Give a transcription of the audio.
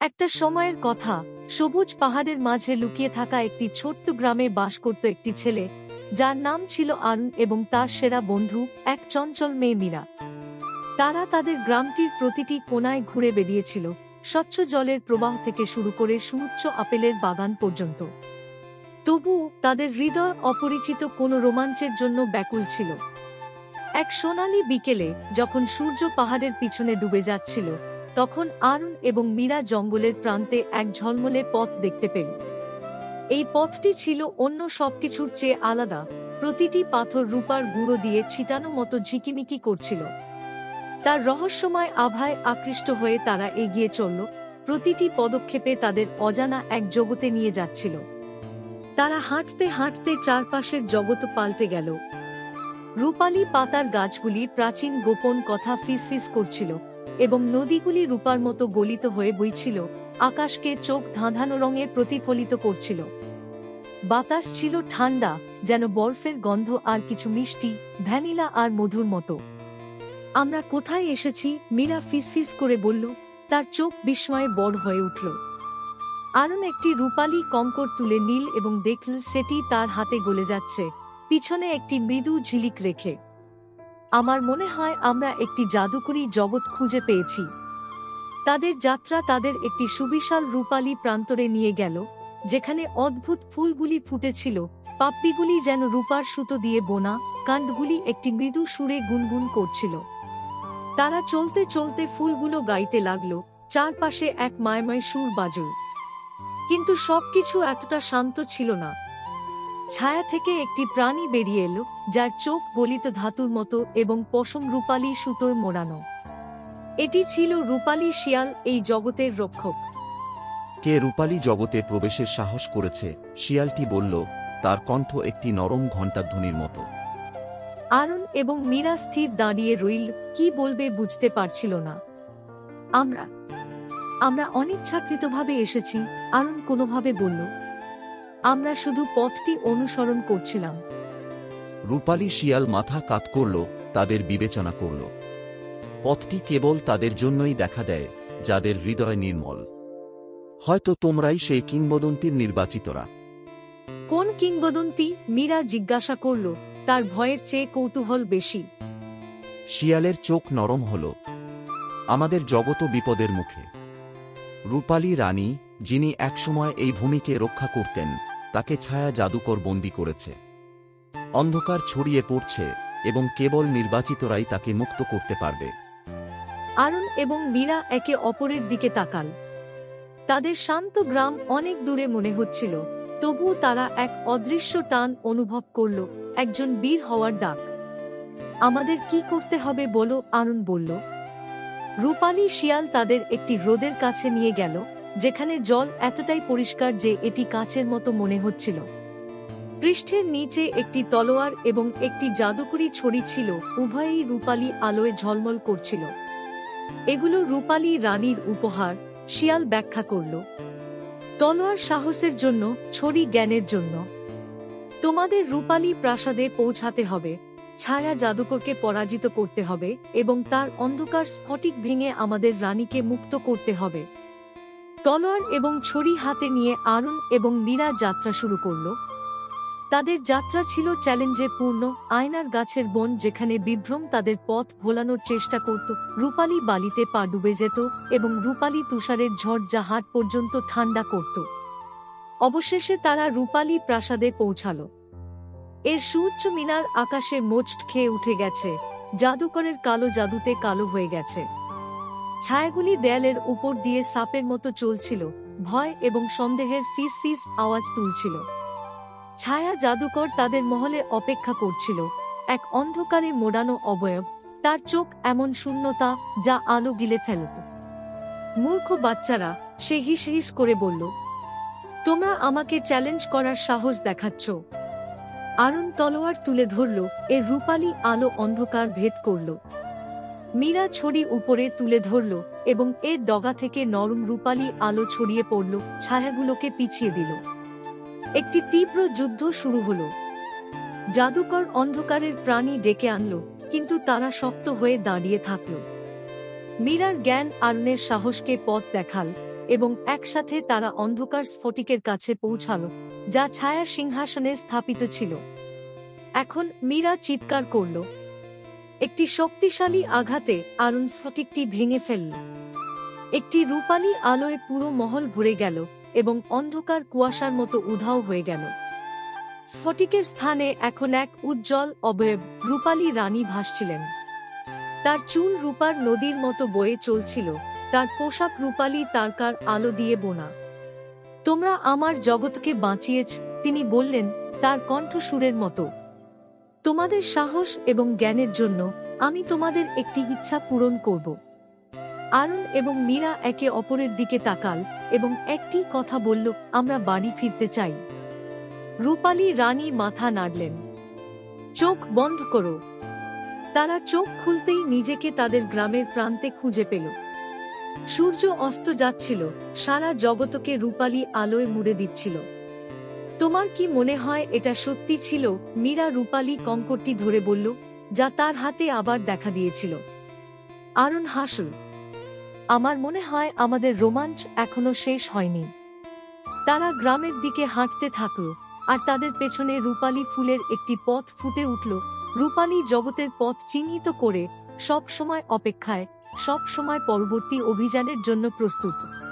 একটা সময়ের কথা, সবুজ পাহাড়ের মাঝে লুকিয়ে থাকা একটি ছোট্ট গ্রামে বাস করত একটি ছেলে, যার নাম ছিল আরুন এবং তার সেরা বন্ধু এক চঞ্চল মেয়ে মীরা। তারা তাদের গ্রামটির প্রতিটি কোণায় ঘুরে বেরিয়েছিল, স্বচ্ছ জলের প্রবাহ থেকে শুরু করে সুউচ্চ আপেলের বাগান পর্যন্ত। তবুও তাদের হৃদয় অপরিচিত কোনো রোমাঞ্চের জন্য ব্যাকুল ছিল। এক সোনালি বিকেলে যখন সূর্য পাহাড়ের পিছনে ডুবে যাচ্ছিল, তখন আরুন এবং মীরা জঙ্গলের প্রান্তে এক ঝলমলে পথ দেখতে পেল। এই পথটি ছিল অন্য সবকিছুর চেয়ে আলাদা, প্রতিটি পাথর রূপার গুঁড়ো দিয়ে ছিটানো মতো ঝিকিমিকি করছিল। তার রহস্যময় আভায় আকৃষ্ট হয়ে তারা এগিয়ে চলল, প্রতিটি পদক্ষেপে তাদের অজানা এক জগতে নিয়ে যাচ্ছিল। তারা হাঁটতে হাঁটতে চারপাশের জগৎ পাল্টে গেল। রূপালী পাতার গাছগুলি প্রাচীন গোপন কথা ফিসফিস করছিল, এবং নদীগুলি রূপার মতো গলিত হয়ে বইছিল, আকাশকে চোখ ধাঁধানো রঙে প্রতিফলিত করছিল। বাতাস ছিল ঠান্ডা, যেন বরফের গন্ধ আর কিছু মিষ্টি, ভ্যানিলা আর মধুর মতো। আমরা কোথায় এসেছি? মীরা ফিসফিস করে বলল, তার চোখ বিস্ময়ে বড় হয়ে উঠল। আরুন একটি রূপালী কঙ্কর তুলে নীল এবং দেখল সেটি তার হাতে গলে যাচ্ছে, পিছনে একটি মৃদু ঝিলিক রেখে। আমার মনে হয় আমরা একটি জাদুকরী জগৎ খুঁজে পেয়েছি। তাদের যাত্রা তাদের একটি সুবিশাল রূপালী প্রান্তরে নিয়ে গেল, যেখানে অদ্ভুত ফুলগুলি ফুটেছিল, পাপড়িগুলি যেন রূপার সুতো দিয়ে বোনা, কাণ্ডগুলি একটি মৃদু সুরে গুনগুন করছিল। তারা চলতে চলতে ফুলগুলো গাইতে লাগল, চারপাশে এক মায়াময় সুর বাজল। কিন্তু সবকিছু এতটা শান্ত ছিল না। ছায়া থেকে একটি প্রাণী বেরিয়ে এলো, যার চোখ গলিত ধাতুর মতো এবং পশম রূপালী সুতোয় মোড়ানো। এটি ছিল রূপালী শিয়াল, এই জগতের রক্ষক। কে রূপালী জগতে প্রবেশের সাহস করেছে? শিয়ালটি বলল, তার কণ্ঠ একটি নরম ঘণ্টাধ্বনির মতো। আরুন এবং মীরা স্থির দাঁড়িয়ে রইল, কি বলবে বুঝতে পারছিল না। আমরা অনিচ্ছাকৃতভাবে এসেছি, আরুন কোনোভাবে বলল। আমরা শুধু পথটি অনুসরণ করছিলাম। রূপালী শিয়াল মাথা কাত করল, তাদের বিবেচনা করল। পথটি কেবল তাদের জন্যই দেখা দেয়, যাদের হৃদয় নির্মল। হয়তো তোমরাই সেই কিংবদন্তির নির্বাচিতরা। কোন কিংবদন্তি? মীরা জিজ্ঞাসা করল, তার ভয়ের চেয়ে কৌতূহল বেশি। শিয়ালের চোখ নরম হল। আমাদের জগত বিপদের মুখে। রূপালী রানী, যিনি একসময় এই ভূমিকে রক্ষা করতেন, তাকে ছায়া জাদুকর বন্দী করেছে। অন্ধকার ছড়িয়ে পড়ছে, এবং কেবল নির্বাচিতরাই তাকে মুক্ত করতে পারবে। আরুন এবং মীরা একে অপরের দিকে তাকাল। তাদের শান্ত গ্রাম অনেক দূরে মনে হচ্ছিল, তবুও তারা এক অদৃশ্য টান অনুভব করল, একজন বীর হওয়ার ডাক। আমাদের কি করতে হবে বলো? আরুন বলল। রূপালী শিয়াল তাদের একটি হ্রদের কাছে নিয়ে গেল, যেখানে জল এতটাই পরিষ্কার যে এটি কাচের মতো মনে হচ্ছিল। পৃষ্ঠের নিচে একটি তলোয়ার এবং একটি জাদুকরী ছড়ি ছিল, উভয়ই রূপালী আলোয় ঝলমল করছিল। এগুলো রূপালী রানীর উপহার, শিয়াল ব্যাখ্যা করল। তলোয়ার সাহসের জন্য, ছড়ি জ্ঞানের জন্য। তোমাদের রূপালী প্রাসাদে পৌঁছাতে হবে, ছায়া জাদুকরকে পরাজিত করতে হবে, এবং তার অন্ধকার স্ফটিক ভেঙে আমাদের রানীকে মুক্ত করতে হবে। তলোয়ার এবং ছড়ি হাতে নিয়ে আরুন এবং মীরা যাত্রা শুরু করল। তাদের যাত্রা ছিল চ্যালেঞ্জে পূর্ণ, আয়নার গাছের বন যেখানে বিভ্রম তাদের পথ ভোলানোর চেষ্টা করত, রূপালী বালিতে পা ডুবে যেত, এবং রূপালী তুষারের ঝড় যা হাট পর্যন্ত ঠান্ডা করত। অবশেষে তারা রূপালী প্রাসাদে পৌঁছাল। এর সুউচ্চ মিনার আকাশে মোচট খেয়ে উঠে গেছে, জাদুকরের কালো জাদুতে কালো হয়ে গেছে। ছায়াগুলি দেয়ালের উপর দিয়ে সাপের মতো চলছিল, ভয় এবং সন্দেহের ফিস ফিস আওয়াজ তুলছিল। ছায়া জাদুকর তাদের মহলে অপেক্ষা করছিল, এক অন্ধকারে মোড়ানো অবয়ব, তার চোখ এমন শূন্যতা যা আলো গিলে ফেলত। মূর্খ বাচ্চারা, সে হিস হিস করে বলল, তোমরা আমাকে চ্যালেঞ্জ করার সাহস দেখাচ্ছ? আরুন তলোয়ার তুলে ধরল, এর রূপালী আলো অন্ধকার ভেদ করল। মীরা ছড়ি উপরে তুলে ধরল, এবং এর ডগা থেকে নরম রূপালী আলো ছড়িয়ে পড়ল, ছায়াগুলোকে পিছিয়ে দিল। একটি তীব্র যুদ্ধ শুরু হল। জাদুকর অন্ধকারের প্রাণী ডেকে আনল, কিন্তু তারা শক্ত হয়ে দাঁড়িয়ে থাকল। মীরার জ্ঞান আরুনের সাহসকে পথ দেখাল, এবং একসাথে তারা অন্ধকার স্ফটিকের কাছে পৌঁছালো, যা ছায়া সিংহাসনে স্থাপিত ছিল। এখন মীরা চিৎকার করল। একটি শক্তিশালী আঘাতে আরুণ স্ফটিকটি ভেঙে ফেলল। একটি রূপালী আলোয় পুরো মহল ভরে গেল এবং অন্ধকার কুয়াশার মতো উধাও হয়ে গেল। স্ফটিকের স্থানে এখন এক উজ্জ্বল অবয়ব রূপালী রানী ভাসছিলেন। তার চুল রূপার নদীর মতো বয়ে চলছিল, তার পোশাক রূপালী তারকার আলো দিয়ে বোনা। তোমরা আমার জগৎকে বাঁচিয়েছ, তিনি বললেন, তার কণ্ঠ সুরের মতো। তোমাদের সাহস এবং জ্ঞানের জন্য আমি তোমাদের একটি ইচ্ছা পূরণ করব। আরুণ এবং মীরা একে অপরের দিকে তাকাল এবং একটি কথা বলল, আমরা বাড়ি ফিরতে চাই। রূপালী রানী মাথা নাড়লেন। চোখ বন্ধ করো। তারা চোখ খুলতেই নিজেকে তাদের গ্রামের প্রান্তে খুঁজে পেল। সূর্য অস্ত যাচ্ছিল, সারা জগতকে রূপালী আলোয় মুড়ে দিচ্ছিল। তোমার কি মনে হয় এটা সত্যি ছিল? মীরা রূপালী কঙ্করটি ধরে বলল, যা তার হাতে আবার দেখা দিয়েছিল। আরুণ হাসল। আমার মনে হয় আমাদের রোমাঞ্চ এখনো শেষ হয়নি। তারা গ্রামের দিকে হাঁটতে থাকল, আর তাদের পেছনে রূপালী ফুলের একটি পথ ফুটে উঠল, রূপালী জগতের পথ চিহ্নিত করে, সব সময় অপেক্ষায়, সব সময় পরবর্তী অভিযানের জন্য প্রস্তুত।